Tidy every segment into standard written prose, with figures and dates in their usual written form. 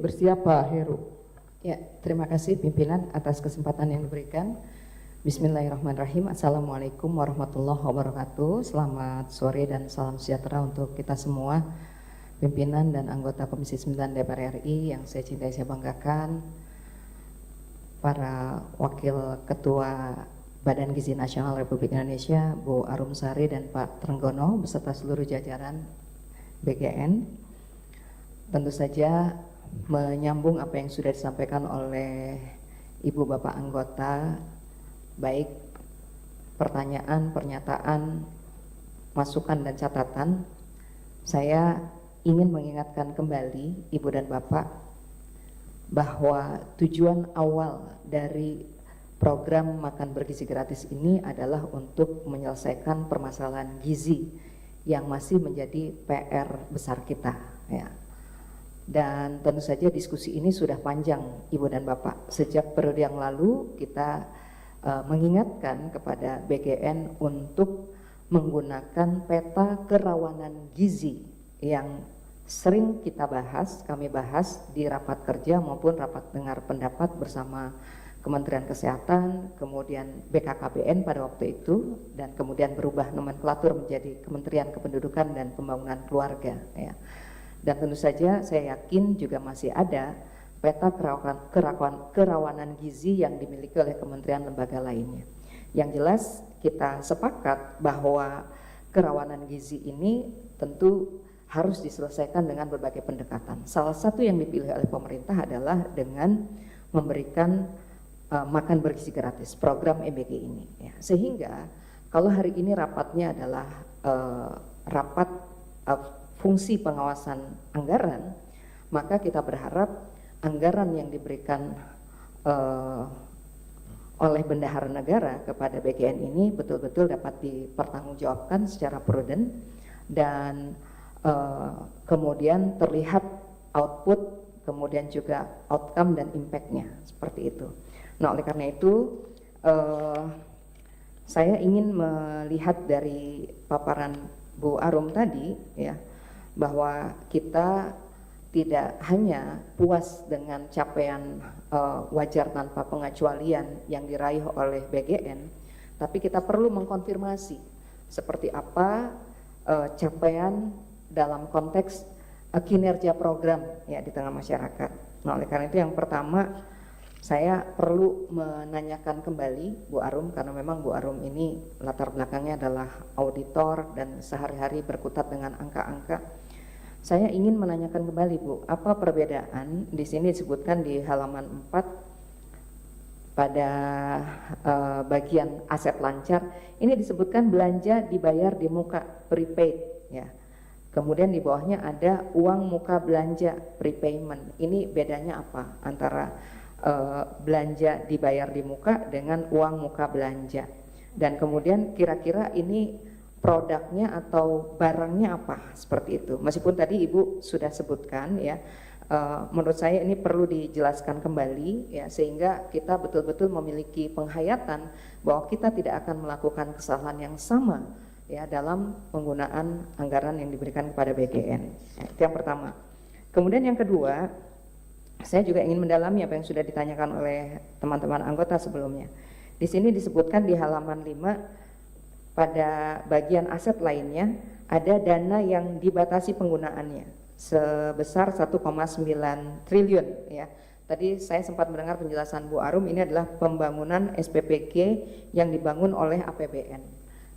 bersiap Pak Heru. Ya, terima kasih pimpinan atas kesempatan yang diberikan. Bismillahirrahmanirrahim. Assalamualaikum warahmatullahi wabarakatuh. Selamat sore dan salam sejahtera untuk kita semua, pimpinan dan anggota Komisi 9 DPR RI yang saya cintai, saya banggakan, para Wakil Ketua Badan Gizi Nasional Republik Indonesia, Bu Arumsari dan Pak Trenggono, beserta seluruh jajaran BGN. Tentu saja menyambung apa yang sudah disampaikan oleh Ibu Bapak anggota, baik pertanyaan, pernyataan, masukan dan catatan, saya ingin mengingatkan kembali Ibu dan Bapak bahwa tujuan awal dari program makan bergizi gratis ini adalah untuk menyelesaikan permasalahan gizi yang masih menjadi PR besar kita, ya. Dan tentu saja diskusi ini sudah panjang Ibu dan Bapak. Sejak periode yang lalu kita mengingatkan kepada BGN untuk menggunakan peta kerawanan gizi yang sering kita bahas, kami bahas di rapat kerja maupun rapat dengar pendapat bersama Kementerian Kesehatan, kemudian BKKBN pada waktu itu, dan kemudian berubah nomenklatur menjadi Kementerian Kependudukan dan Pembangunan Keluarga, ya. Dan tentu saja saya yakin juga masih ada peta kerawanan gizi yang dimiliki oleh kementerian lembaga lainnya. Yang jelas kita sepakat bahwa kerawanan gizi ini tentu harus diselesaikan dengan berbagai pendekatan. Salah satu yang dipilih oleh pemerintah adalah dengan memberikan makan bergizi gratis, program MBG ini, ya. Sehingga kalau hari ini rapatnya adalah rapat fungsi pengawasan anggaran, maka kita berharap anggaran yang diberikan oleh bendahara negara kepada BGN ini betul-betul dapat dipertanggungjawabkan secara prudent dan kemudian terlihat output, kemudian juga outcome dan impact-nya seperti itu. Nah, oleh karena itu saya ingin melihat dari paparan Bu Arum tadi, ya, bahwa kita tidak hanya puas dengan capaian wajar tanpa pengecualian yang diraih oleh BGN, tapi kita perlu mengkonfirmasi seperti apa capaian dalam konteks kinerja program, ya, di tengah masyarakat. Nah, oleh karena itu yang pertama saya perlu menanyakan kembali Bu Arum, karena memang Bu Arum ini latar belakangnya adalah auditor dan sehari-hari berkutat dengan angka-angka. Saya ingin menanyakan kembali Bu, apa perbedaan di sini disebutkan di halaman 4 pada bagian aset lancar, ini disebutkan belanja dibayar di muka prepaid, ya. Kemudian di bawahnya ada uang muka belanja prepayment. Ini bedanya apa antara belanja dibayar di muka dengan uang muka belanja, dan kemudian kira-kira ini produknya atau barangnya apa, seperti itu. Meskipun tadi Ibu sudah sebutkan, ya, menurut saya ini perlu dijelaskan kembali, ya, sehingga kita betul-betul memiliki penghayatan bahwa kita tidak akan melakukan kesalahan yang sama, ya, dalam penggunaan anggaran yang diberikan kepada BGN. Ya, itu yang pertama. Kemudian yang kedua, saya juga ingin mendalami apa yang sudah ditanyakan oleh teman-teman anggota sebelumnya. Di sini disebutkan di halaman 5 pada bagian aset lainnya ada dana yang dibatasi penggunaannya sebesar 1,9 triliun, ya. Tadi saya sempat mendengar penjelasan Bu Arum, ini adalah pembangunan SPPG yang dibangun oleh APBN.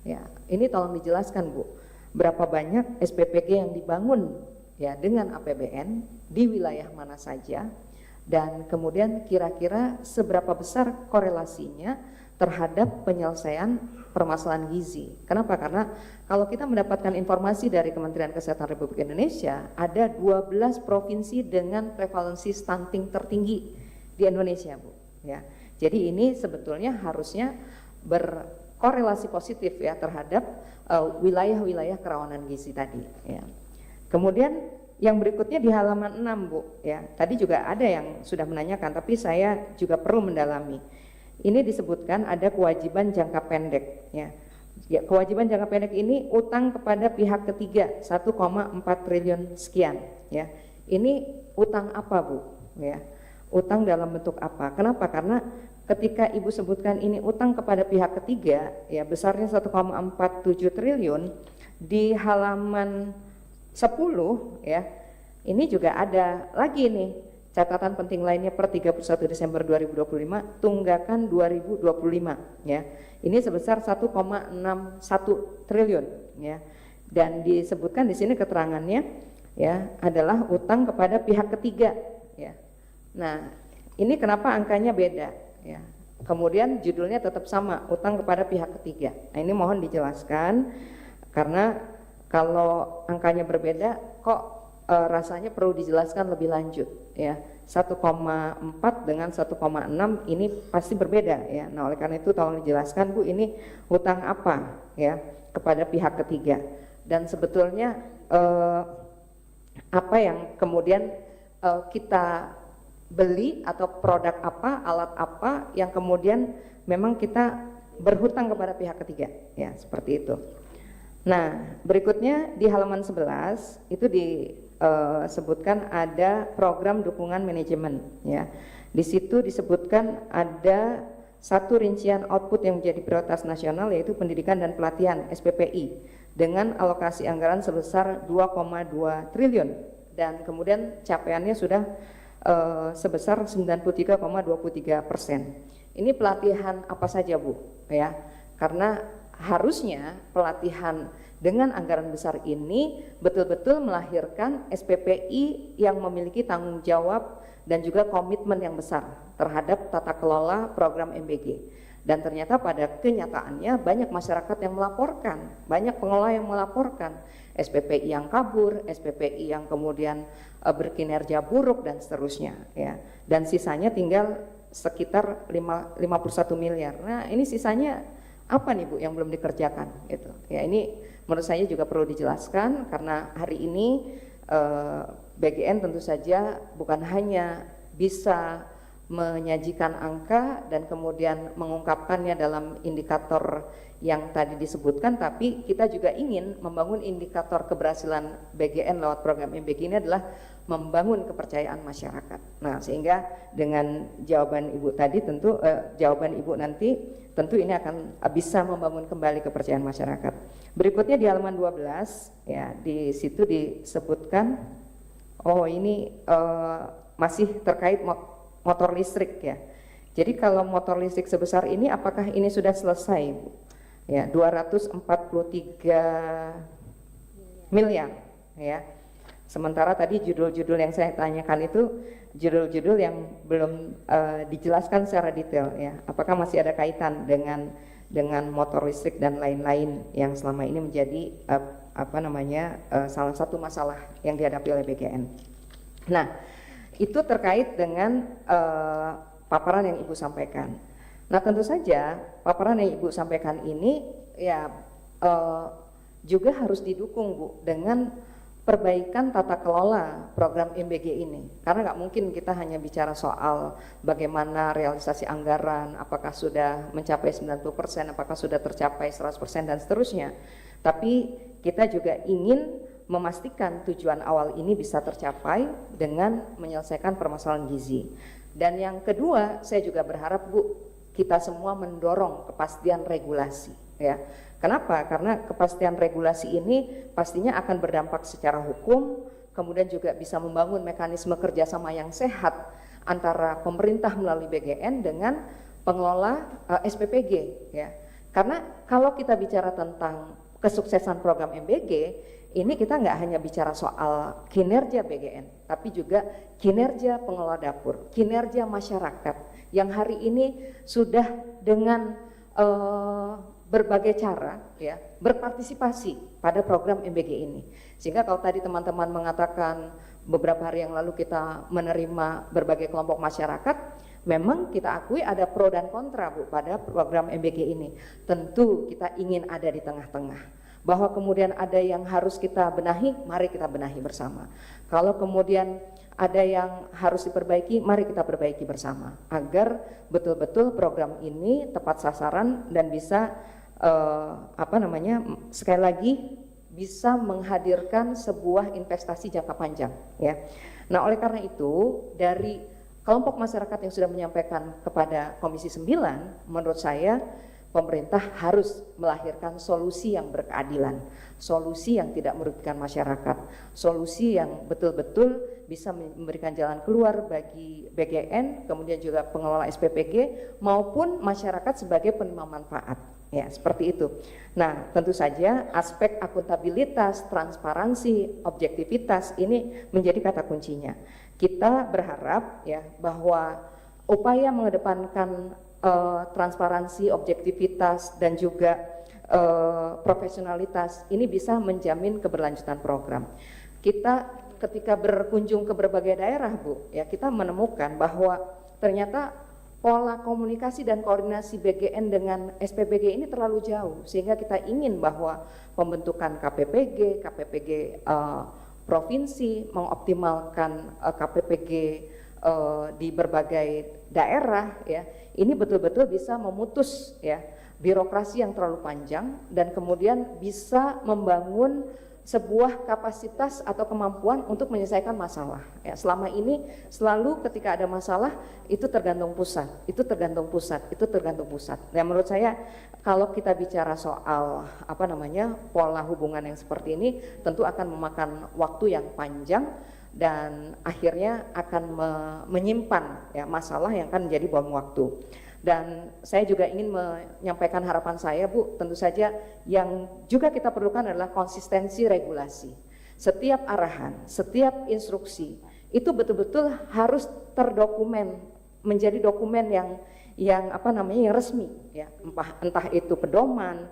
Ya, ini tolong dijelaskan Bu, berapa banyak SPPG yang dibangun, ya, dengan APBN di wilayah mana saja, dan kemudian kira-kira seberapa besar korelasinya terhadap penyelesaian permasalahan gizi. Kenapa? Karena kalau kita mendapatkan informasi dari Kementerian Kesehatan Republik Indonesia, ada 12 provinsi dengan prevalensi stunting tertinggi di Indonesia, Bu, ya. Jadi ini sebetulnya harusnya berkorelasi positif, ya, terhadap wilayah-wilayah kerawanan gizi tadi, ya. Kemudian yang berikutnya di halaman 6, Bu, ya. Tadi juga ada yang sudah menanyakan, tapi saya juga perlu mendalami. Ini disebutkan ada kewajiban jangka pendek, ya. Ya, kewajiban jangka pendek ini utang kepada pihak ketiga 1,4 triliun sekian, ya. ini utang apa Bu? Ya, utang dalam bentuk apa? Kenapa? Karena ketika Ibu sebutkan ini utang kepada pihak ketiga, ya besarnya 1,47 triliun, di halaman 10 ya, ini juga ada lagi nih catatan penting lainnya per 31 Desember 2025, tunggakan 2025 ya. Ini sebesar 1,61 triliun ya. Dan disebutkan di sini keterangannya ya adalah utang kepada pihak ketiga ya. Nah, ini kenapa angkanya beda ya. Kemudian judulnya tetap sama, utang kepada pihak ketiga. Nah, ini mohon dijelaskan karena kalau angkanya berbeda kok rasanya perlu dijelaskan lebih lanjut ya. 1,4 dengan 1,6 ini pasti berbeda ya. Nah, oleh karena itu tolong dijelaskan Bu, ini hutang apa ya kepada pihak ketiga, dan sebetulnya apa yang kemudian kita beli atau produk apa, alat apa yang kemudian memang kita berhutang kepada pihak ketiga ya, seperti itu. Nah, berikutnya di halaman 11 itu disebutkan ada program dukungan manajemen ya. Di situ disebutkan ada satu rincian output yang menjadi prioritas nasional, yaitu pendidikan dan pelatihan SPPI dengan alokasi anggaran sebesar 2,2 triliun dan kemudian capaiannya sudah sebesar 93,23%. Ini pelatihan apa saja Bu ya? Karena harusnya pelatihan dengan anggaran besar ini betul-betul melahirkan SPPI yang memiliki tanggung jawab dan juga komitmen yang besar terhadap tata kelola program MBG. Dan ternyata pada kenyataannya banyak masyarakat yang melaporkan, banyak pengelola yang melaporkan SPPI yang kabur, SPPI yang kemudian berkinerja buruk dan seterusnya ya. Dan sisanya tinggal sekitar 51 miliar. Nah, ini sisanya apa nih Bu yang belum dikerjakan gitu. Ya, ini menurut saya juga perlu dijelaskan karena hari ini BGN tentu saja bukan hanya bisa menyajikan angka dan kemudian mengungkapkannya dalam indikator yang tadi disebutkan, tapi kita juga ingin membangun indikator keberhasilan BGN lewat program MBG ini adalah membangun kepercayaan masyarakat. Nah, sehingga dengan jawaban Ibu tadi tentu jawaban Ibu nanti tentu ini akan bisa membangun kembali kepercayaan masyarakat. Berikutnya di halaman 12 ya, di situ disebutkan ini masih terkait motor listrik ya. Jadi kalau motor listrik sebesar ini apakah ini sudah selesai Bu? Ya, 243 miliar ya. Sementara tadi judul-judul yang saya tanyakan itu judul-judul yang belum dijelaskan secara detail ya. Apakah masih ada kaitan dengan motor listrik dan lain-lain yang selama ini menjadi salah satu masalah yang dihadapi oleh BGN. Nah, itu terkait dengan paparan yang Ibu sampaikan. Nah, tentu saja paparan yang Ibu sampaikan ini ya juga harus didukung Bu dengan perbaikan tata kelola program MBG ini. Karena nggak mungkin kita hanya bicara soal bagaimana realisasi anggaran, apakah sudah mencapai 90%, apakah sudah tercapai 100% dan seterusnya. Tapi kita juga ingin memastikan tujuan awal ini bisa tercapai dengan menyelesaikan permasalahan gizi. Dan yang kedua, saya juga berharap Bu, kita semua mendorong kepastian regulasi ya. Kenapa? Karena kepastian regulasi ini pastinya akan berdampak secara hukum, kemudian juga bisa membangun mekanisme kerjasama yang sehat antara pemerintah melalui BGN dengan pengelola SPPG ya. Karena kalau kita bicara tentang kesuksesan program MBG, ini kita nggak hanya bicara soal kinerja BGN, tapi juga kinerja pengelola dapur, kinerja masyarakat yang hari ini sudah dengan berbagai cara ya berpartisipasi pada program MBG ini. Sehingga kalau tadi teman-teman mengatakan beberapa hari yang lalu kita menerima berbagai kelompok masyarakat, memang kita akui ada pro dan kontra Bu pada program MBG ini. Tentu kita ingin ada di tengah-tengah. Bahwa kemudian ada yang harus kita benahi, mari kita benahi bersama. Kalau kemudian ada yang harus diperbaiki, mari kita perbaiki bersama agar betul-betul program ini tepat sasaran dan bisa sekali lagi bisa menghadirkan sebuah investasi jangka panjang ya. Nah, oleh karena itu dari kelompok masyarakat yang sudah menyampaikan kepada Komisi 9, menurut saya pemerintah harus melahirkan solusi yang berkeadilan, solusi yang tidak merugikan masyarakat, solusi yang betul-betul bisa memberikan jalan keluar bagi BGN, kemudian juga pengelola SPPG maupun masyarakat sebagai penerima manfaat. Ya, seperti itu. Nah, tentu saja aspek akuntabilitas, transparansi, objektivitas ini menjadi kata kuncinya. Kita berharap ya bahwa upaya mengedepankan transparansi, objektivitas dan juga profesionalitas ini bisa menjamin keberlanjutan program. Kita ketika berkunjung ke berbagai daerah, Bu, ya kita menemukan bahwa ternyata pola komunikasi dan koordinasi BGN dengan SPBG ini terlalu jauh, sehingga kita ingin bahwa pembentukan KPPG provinsi, mengoptimalkan KPPG di berbagai daerah ya, ini betul-betul bisa memutus ya birokrasi yang terlalu panjang dan kemudian bisa membangun sebuah kapasitas atau kemampuan untuk menyelesaikan masalah. Ya, selama ini selalu ketika ada masalah itu tergantung pusat, itu tergantung pusat, itu tergantung pusat. Nah, menurut saya kalau kita bicara soal pola hubungan yang seperti ini, tentu akan memakan waktu yang panjang dan akhirnya akan menyimpan ya masalah yang akan menjadi bom waktu. Dan saya juga ingin menyampaikan harapan saya, Bu, tentu saja yang juga kita perlukan adalah konsistensi regulasi. Setiap arahan, setiap instruksi itu betul-betul harus terdokumen, menjadi dokumen yang resmi ya, entah itu pedoman,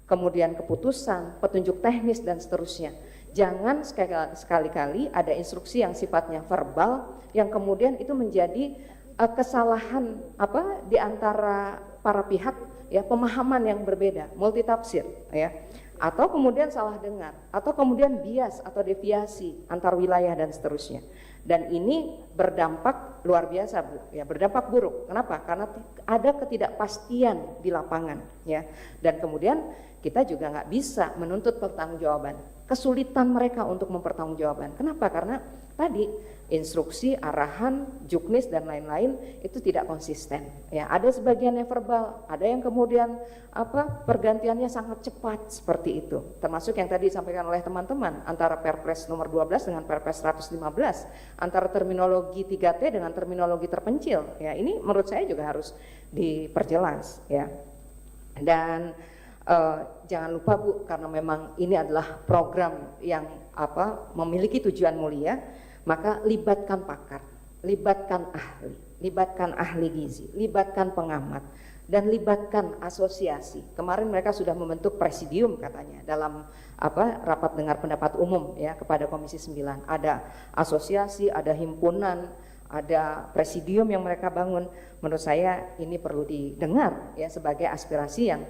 kemudian keputusan, petunjuk teknis dan seterusnya. Jangan sekali-kali ada instruksi yang sifatnya verbal yang kemudian itu menjadi kesalahan di antara para pihak ya, pemahaman yang berbeda, multitafsir ya, atau kemudian salah dengar, atau kemudian bias atau deviasi antar wilayah dan seterusnya. Dan ini berdampak luar biasa, Bu, ya, berdampak buruk. Kenapa? Karena ada ketidakpastian di lapangan ya. Dan kemudian kita juga nggak bisa menuntut pertanggungjawaban. Kesulitan mereka untuk mempertanggungjawabkan. Kenapa? Karena tadi instruksi, arahan, juknis dan lain-lain itu tidak konsisten. Ya, ada sebagian yang verbal, ada yang kemudian pergantiannya sangat cepat seperti itu. Termasuk yang tadi disampaikan oleh teman-teman antara Perpres nomor 12 dengan Perpres 115, antara terminologi 3T dengan terminologi terpencil. Ya, ini menurut saya juga harus diperjelas ya. Dan jangan lupa, Bu, karena memang ini adalah program yang memiliki tujuan mulia, maka libatkan pakar, libatkan ahli gizi, libatkan pengamat, dan libatkan asosiasi. Kemarin mereka sudah membentuk presidium katanya dalam rapat dengar pendapat umum ya kepada Komisi 9. Ada asosiasi, ada himpunan, ada presidium yang mereka bangun. Menurut saya ini perlu didengar ya sebagai aspirasi yang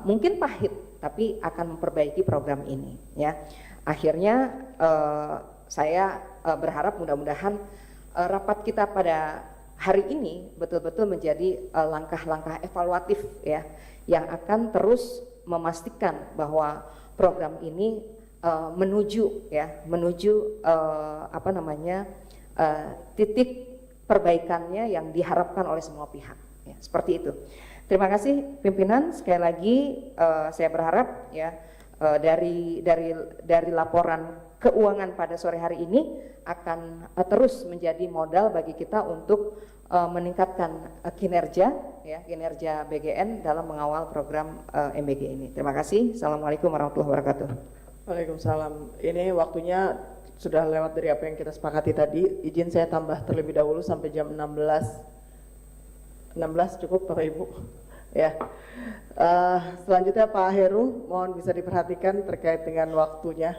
mungkin pahit tapi akan memperbaiki program ini ya. Akhirnya saya berharap mudah-mudahan rapat kita pada hari ini betul-betul menjadi langkah-langkah evaluatif ya yang akan terus memastikan bahwa program ini menuju titik perbaikannya yang diharapkan oleh semua pihak ya, seperti itu. Terima kasih pimpinan, sekali lagi saya berharap ya dari laporan keuangan pada sore hari ini akan terus menjadi modal bagi kita untuk meningkatkan kinerja BGN dalam mengawal program MBG ini. Terima kasih. Assalamualaikum warahmatullahi wabarakatuh. Waalaikumsalam. Ini waktunya sudah lewat dari apa yang kita sepakati tadi. Izin saya tambah terlebih dahulu sampai jam 16 cukup Bapak Ibu ya. Selanjutnya Pak Heru, mohon bisa diperhatikan terkait dengan waktunya.